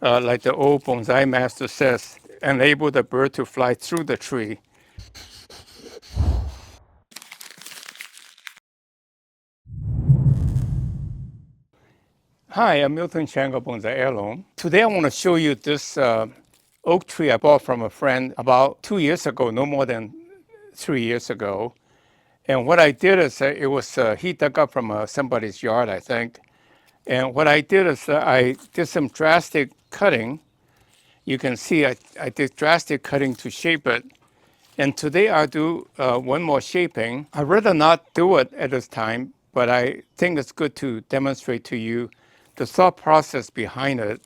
like the old Bonsaimaster says, enable the bird to fly through the tree. Hi, I'm miltonchang of Bonsaiheirloom. Today I want to show you this oak tree I bought from a friend about 2 years ago, no more than 3 years ago. And what I did is he dug up from somebody's yard, I think. And what I did is I did some drastic cutting. You can see I did drastic cutting to shape it. And today I'll do one more shaping. I'd rather not do it at this time, but I think it's good to demonstrate to you the thought process behind it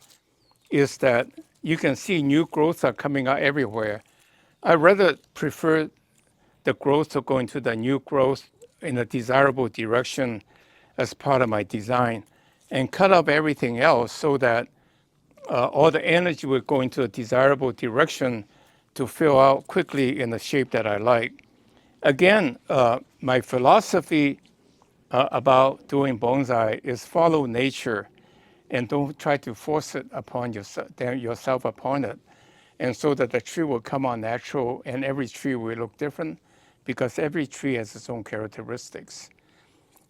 is that you can see new growths are coming out everywhere. I rather prefer the growth to go into the new growth in a desirable direction as part of my design and cut up everything else so that all the energy will go into a desirable direction to fill out quickly in the shape that I like. Again, my philosophy about doing bonsai is follow nature and don't try to force it upon yourself upon it. And so that the tree will come on natural and every tree will look different because every tree has its own characteristics.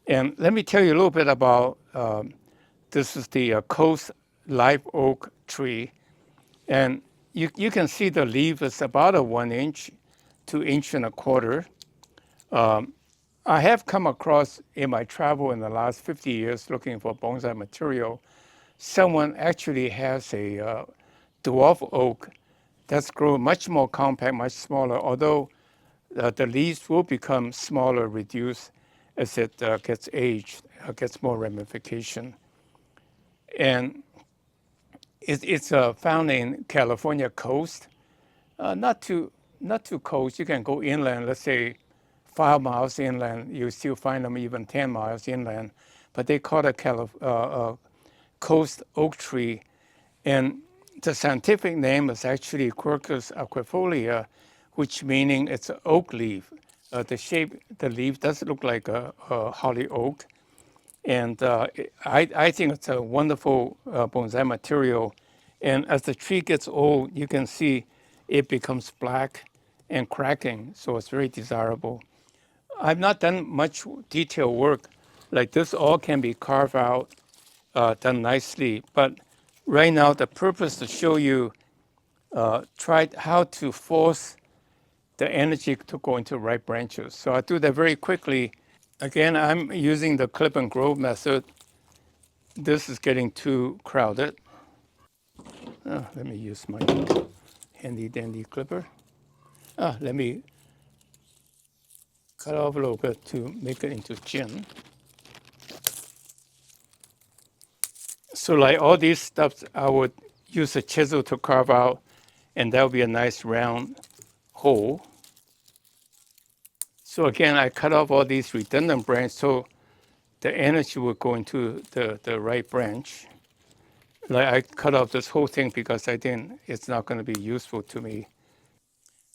And let me tell you a little bit about this is the coast live oak tree. And you can see the leaf is about a 1 inch, 2 inch and a quarter. I have come across in my travel in the last 50 years looking for bonsai material, someone actually has a dwarf oak that's grown much more compact, much smaller, although the leaves will become smaller, reduced as it gets aged, gets more ramification. And it's found in California coast, not too coast. You can go inland, let's say 5 miles inland. You still find them even 10 miles inland, but they call it coast oak tree. And the scientific name is actually Quercus aquifolia, which meaning it's an oak leaf. The shape, the leaf does look like a holly oak. And I think it's a wonderful bonsai material. And as the tree gets old, you can see it becomes black and cracking, so it's very desirable. I've not done much detailed work like this. All can be carved out, done nicely. But right now, the purpose to show you try how to force the energy to go into right branches. So I do that very quickly. Again, I'm using the clip and grow method. This is getting too crowded. Let me use my handy dandy clipper. Let me cut off a little bit to make it into chin. So like all these stuff, I would use a chisel to carve out, and that would be a nice round hole. So again, I cut off all these redundant branches so the energy will go into the right branch. Like I cut off this whole thing because I think it's not going to be useful to me.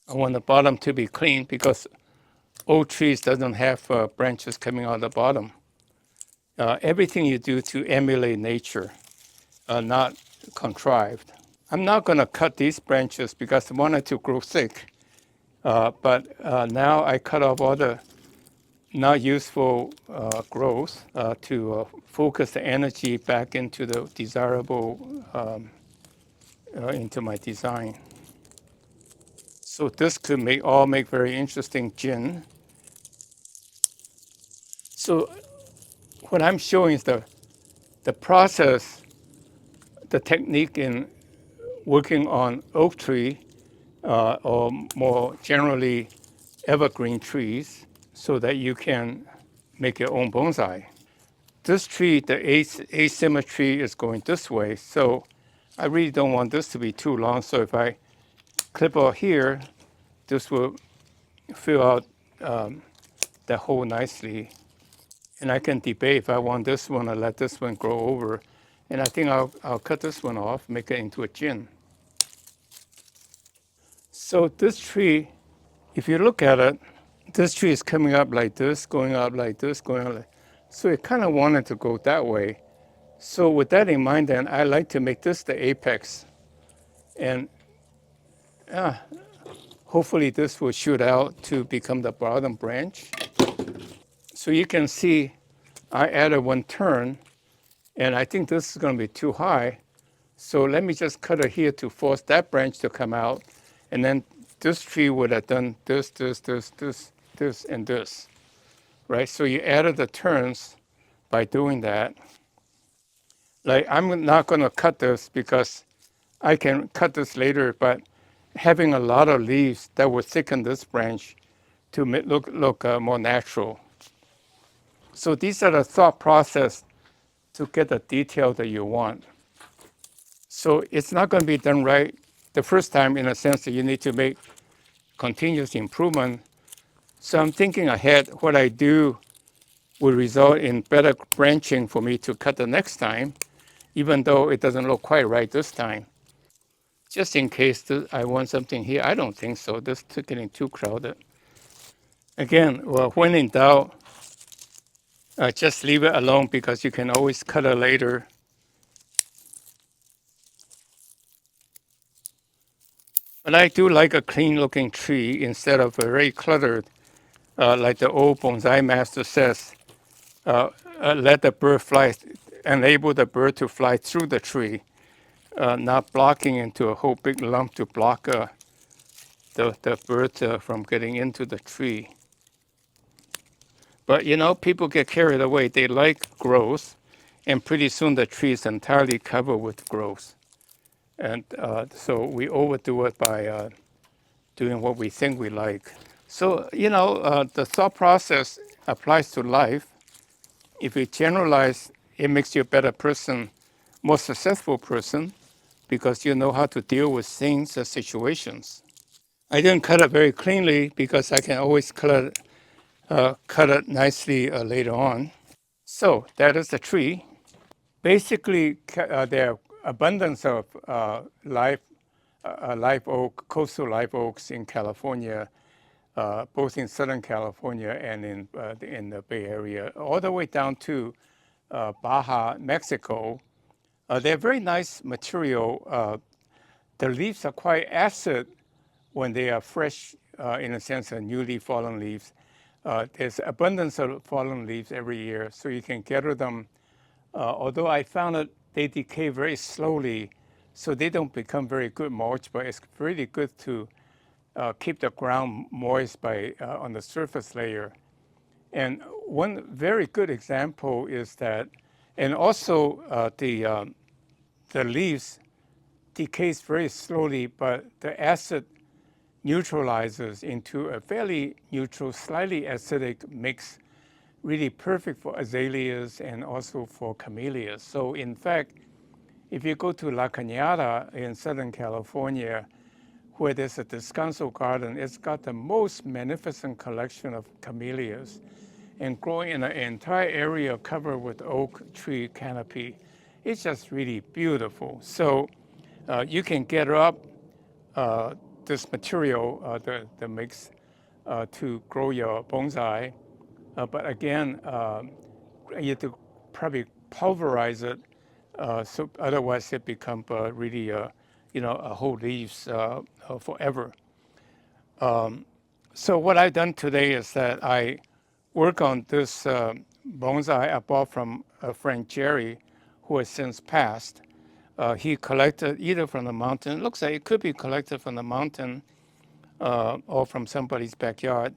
I want the bottom to be clean because old trees doesn't have branches coming out the bottom. Everything you do to emulate nature, not contrived. I'm not going to cut these branches because I wanted to grow thick. But now I cut off all the not useful growth to focus the energy back into the desirable, into my design. So this could make very interesting gin. So what I'm showing is the process, the technique in working on oak tree or more generally evergreen trees so that you can make your own bonsai. This tree, the asymmetry is going this way, so I really don't want this to be too long. So if I clip out here, this will fill out the hole nicely. And I can debate if I want this one or let this one grow over. And I think I'll cut this one off, make it into a gin. So this tree, if you look at it, this tree is coming up like this, going up like this, going up like. So it kind of wanted to go that way. So with that in mind, then I like to make this the apex, and hopefully this will shoot out to become the bottom branch. So you can see I added one turn, and I think this is going to be too high. So let me just cut it here to force that branch to come out, and then this tree would have done this, and this, right? So you added the turns by doing that. Like I'm not going to cut this because I can cut this later, but having a lot of leaves that would thicken this branch to look more natural. So these are the thought process to get the detail that you want. So it's not going to be done right the first time, in a sense that you need to make continuous improvement. So I'm thinking ahead. What I do will result in better branching for me to cut the next time, even though it doesn't look quite right this time. Just in case I want something here. I don't think so. This is getting too crowded. Again, well, when in doubt, just leave it alone because you can always cut it later. But I do like a clean looking tree instead of a very cluttered, like the old Bonsaimaster says, let the bird fly, enable the bird to fly through the tree, not blocking into a whole big lump to block the bird from getting into the tree. But you know, people get carried away. They like growth, and pretty soon the tree is entirely covered with growth. And so we overdo it by doing what we think we like. So, you know, the thought process applies to life. If you generalize, it makes you a better person, more successful person, because you know how to deal with things and situations. I didn't cut it very cleanly because I can always cut it nicely later on. So that is the tree. Basically, there are abundance of live oak, coastal live oaks in California, both in Southern California and in the Bay Area, all the way down to Baja, Mexico. They're very nice material. The leaves are quite acid when they are fresh, in a sense, newly fallen leaves. There's abundance of fallen leaves every year, so you can gather them. Although I found that they decay very slowly, so they don't become very good mulch, but it's really good to keep the ground moist by on the surface layer. And one very good example is that, and also the leaves decays very slowly, but the acid neutralizes into a fairly neutral, slightly acidic mix, really perfect for azaleas and also for camellias. So in fact, if you go to La Cañada in Southern California, where there's a descanso garden, it's got the most magnificent collection of camellias and growing in an entire area covered with oak tree canopy. It's just really beautiful. So you can get up this material, the mix, to grow your bonsai. But again, you have to probably pulverize it, so otherwise it becomes really, you know, a whole leaves forever. So what I've done today is that I work on this bonsai I bought from a friend Jerry, who has since passed. He collected either from the mountain. It looks like it could be collected from the mountain or from somebody's backyard.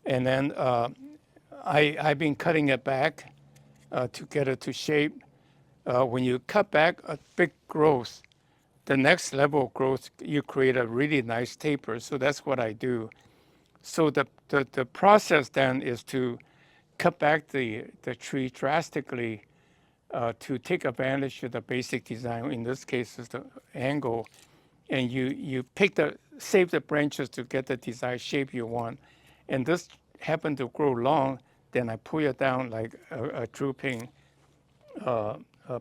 And then I've been cutting it back to get it to shape. When you cut back a big growth, the next level of growth, you create a really nice taper. So that's what I do. So the process then is to cut back the tree drastically to take advantage of the basic design. In this case, is the angle, and you save the branches to get the desired shape you want. And this happened to grow long, then I pull it down like a drooping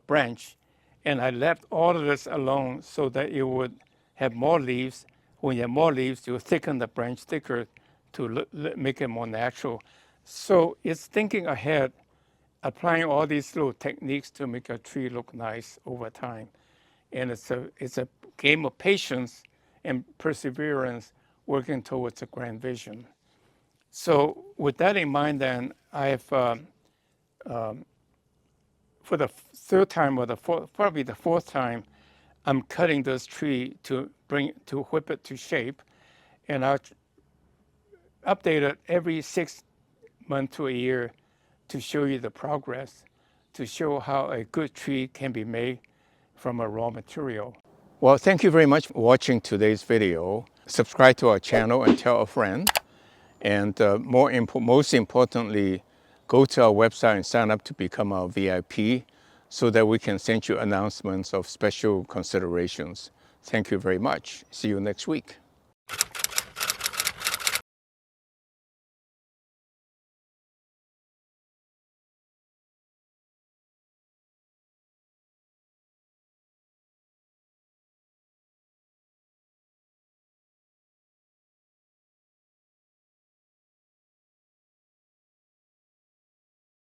branch, and I left all of this alone so that it would have more leaves. When you have more leaves, you thicken the branch thicker to make it more natural. So it's thinking ahead applying all these little techniques to make a tree look nice over time. And it's a game of patience and perseverance working towards a grand vision. So with that in mind, then I've for the third time or probably the fourth time, I'm cutting this tree to whip it to shape, and I'll update it every 6 months to a year to show you the progress, to show how a good tree can be made from a raw material. Well, thank you very much for watching today's video. Subscribe to our channel and tell a friend. And most importantly, go to our website and sign up to become our VIP so that we can send you announcements of special considerations. Thank you very much. See you next week.